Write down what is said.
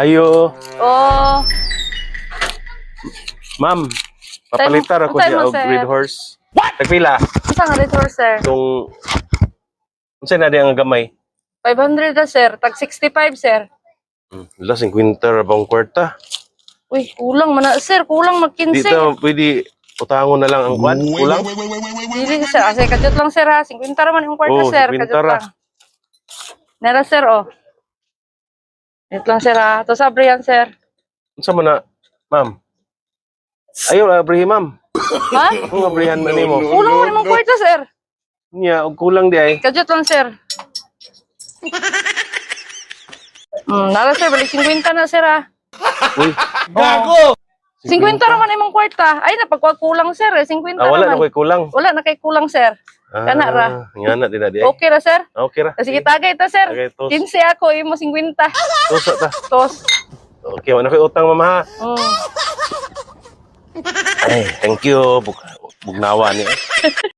Ayo, Oh, ma'am. Papalitar ako Unsay siya mo, og sir? red horse. Tagpila. isa nga dito, sir. Kung unsay na di ang gamay? 500 na, sir. Tag 65, sir. Wala 50 ra bang kwarta. Uy, kulang man na, sir. Kulang mag-15. Dito pwede utangon na lang ang kwan. Kulang. Dili, sir. Kasi kadjot lang, sir, ha. 50 raman yung kwarta, Oh, sir. 50 Kadjot ra. lang. Nera, sir, oh. Ito lang, sir, ha. Ito sabre yan, sir. Unsa man na, ma'am? Ayaw abrihi, ma'am. Ha? Kung abrihan man nimo. Kulang man yung kwarta, sir. Nya og kulang di ay. Kadjot lang, sir. Nara, sir. Balik 50 na, sir, ha. Uy, Gago! 50 raman imong kwarta. Ay, napagkulang, sir, eh. 50 wala na raman. koy kulang. Wala na kay kulang, sir. Kana ra. Ngana din na di ay. Okay ra, sir? Okay ra. Sige, tagay ta, sir. Tagay, tos. 15 ako, imo 50. Tusa ta. Tos. Okay, wala koy utang, mama ha. Mm. Ay, thank you. Bugnawa ni.